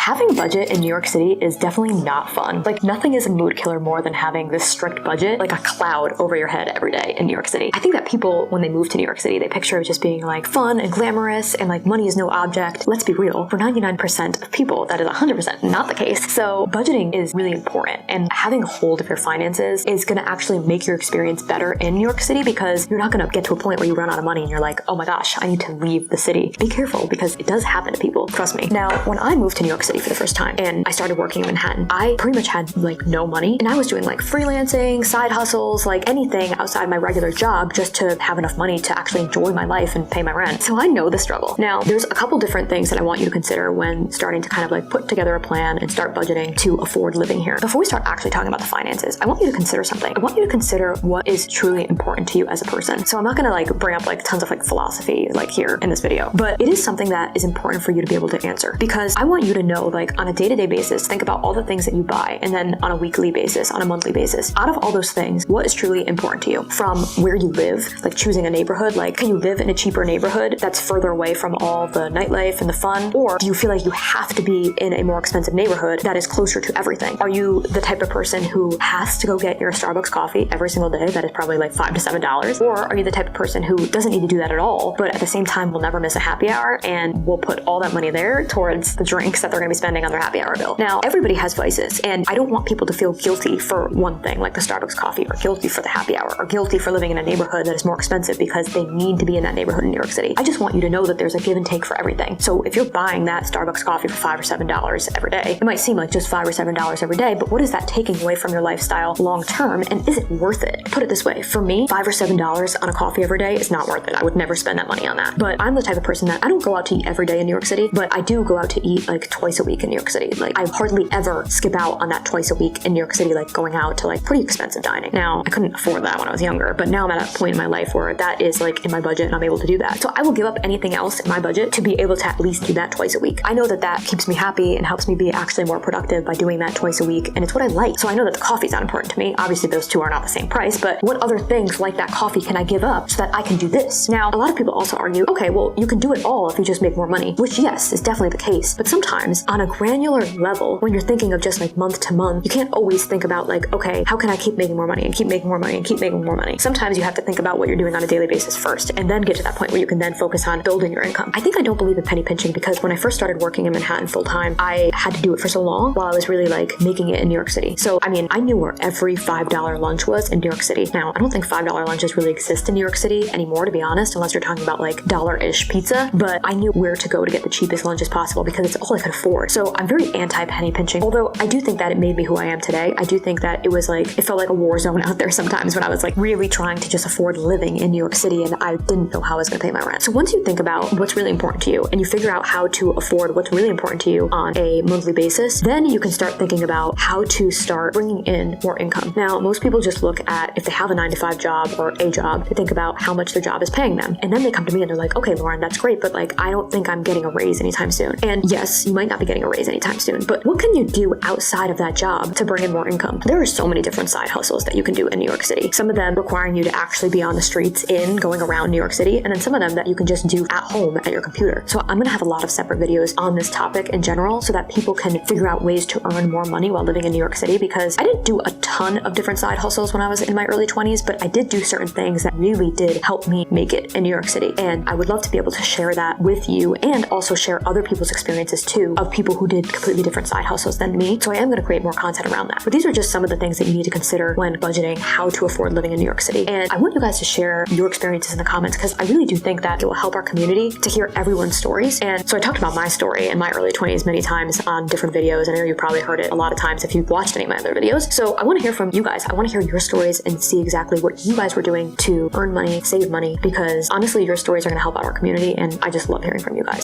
Having a budget in New York City is definitely not fun. Like, nothing is a mood killer more than having this strict budget, like a cloud over your head every day in New York City. I think that people, when they move to New York City, they picture it just being like fun and glamorous and like money is no object. Let's be real, for 99% of people, that is 100% not the case. So budgeting is really important, and having a hold of your finances is going to actually make your experience better in New York City, because you're not going to get to a point where you run out of money and you're like, oh my gosh, I need to leave the city. Be careful, because it does happen to people. Trust me. Now, when I moved to New York City for the first time and I started working in Manhattan, I pretty much had like no money, and I was doing like freelancing, side hustles, like anything outside my regular job just to have enough money to actually enjoy my life and pay my rent. So I know the struggle. Now, there's a couple different things that I want you to consider when starting to kind of like put together a plan and start budgeting to afford living here. Before we start actually talking about the finances, I want you to consider something. I want you to consider what is truly important to you as a person. So I'm not gonna like bring up like tons of like philosophy like here in this video, but it is something that is important for you to be able to answer, because I want you to know, like, on a day-to-day basis, think about all the things that you buy, and then on a weekly basis, on a monthly basis, out of all those things, what is truly important to you? From where you live, like choosing a neighborhood, like can you live in a cheaper neighborhood that's further away from all the nightlife and the fun? Or do you feel like you have to be in a more expensive neighborhood that is closer to everything? Are you the type of person who has to go get your Starbucks coffee every single day that is probably like $5 to $7? Or are you the type of person who doesn't need to do that at all, but at the same time will never miss a happy hour and will put all that money there towards the drinks that they're going to be spending on their happy hour bill? Now, everybody has vices, and I don't want people to feel guilty for one thing, like the Starbucks coffee, or guilty for the happy hour, or guilty for living in a neighborhood that is more expensive because they need to be in that neighborhood in New York City. I just want you to know that there's a give and take for everything. So if you're buying that Starbucks coffee for $5 or $7 every day, it might seem like just $5 or $7 every day, but what is that taking away from your lifestyle long term, and is it worth it? Put it this way, for me, $5 or $7 on a coffee every day is not worth it. I would never spend that money on that. But I'm the type of person that I don't go out to eat every day in New York City, but I do go out to eat like twice a week in New York City. Like, I hardly ever skip out on that twice a week in New York City, like going out to like pretty expensive dining. Now, I couldn't afford that when I was younger, but now I'm at a point in my life where that is like in my budget and I'm able to do that. So I will give up anything else in my budget to be able to at least do that twice a week. I know that that keeps me happy and helps me be actually more productive by doing that twice a week, and it's what I like. So I know that the coffee's not important to me. Obviously, those two are not the same price, but what other things like that coffee can I give up so that I can do this? Now, a lot of people also argue, okay, well, you can do it all if you just make more money, which yes, is definitely the case. But sometimes on a granular level, when you're thinking of just like month to month, you can't always think about like, okay, how can I keep making more money and keep making more money and keep making more money? Sometimes you have to think about what you're doing on a daily basis first, and then get to that point where you can then focus on building your income. I think I don't believe in penny pinching, because when I first started working in Manhattan full time, I had to do it for so long while I was really like making it in New York City. So, I mean, I knew where every $5 lunch was in New York City. Now, I don't think $5 lunches really exist in New York City anymore, to be honest, unless you're talking about like dollar-ish pizza, but I knew where to go to get the cheapest lunches possible because it's all I could afford. So I'm very anti-penny pinching, although I do think that it made me who I am today. I do think that it was like, it felt like a war zone out there sometimes when I was like really trying to just afford living in New York City and I didn't know how I was going to pay my rent. So once you think about what's really important to you and you figure out how to afford what's really important to you on a monthly basis, then you can start thinking about how to start bringing in more income. Now, most people just look at if they have a 9-to-5 job or a job, they think about how much their job is paying them. And then they come to me and they're like, okay, Lauren, that's great, but like, I don't think I'm getting a raise anytime soon. And yes, you might not be getting a raise anytime soon, but what can you do outside of that job to bring in more income? There are so many different side hustles that you can do in New York City. Some of them requiring you to actually be on the streets going around New York City, and then some of them that you can just do at home at your computer. So I'm gonna have a lot of separate videos on this topic in general so that people can figure out ways to earn more money while living in New York City, because I didn't do a ton of different side hustles when I was in my early 20s, but I did do certain things that really did help me make it in New York City. And I would love to be able to share that with you and also share other people's experiences too, of people who did completely different side hustles than me. So I am going to create more content around that. But these are just some of the things that you need to consider when budgeting how to afford living in New York City. And I want you guys to share your experiences in the comments, because I really do think that it will help our community to hear everyone's stories. And so I talked about my story in my early 20s many times on different videos. I know you probably heard it a lot of times if you've watched any of my other videos. So I want to hear from you guys. I want to hear your stories and see exactly what you guys were doing to earn money, save money, because honestly, your stories are going to help out our community. And I just love hearing from you guys.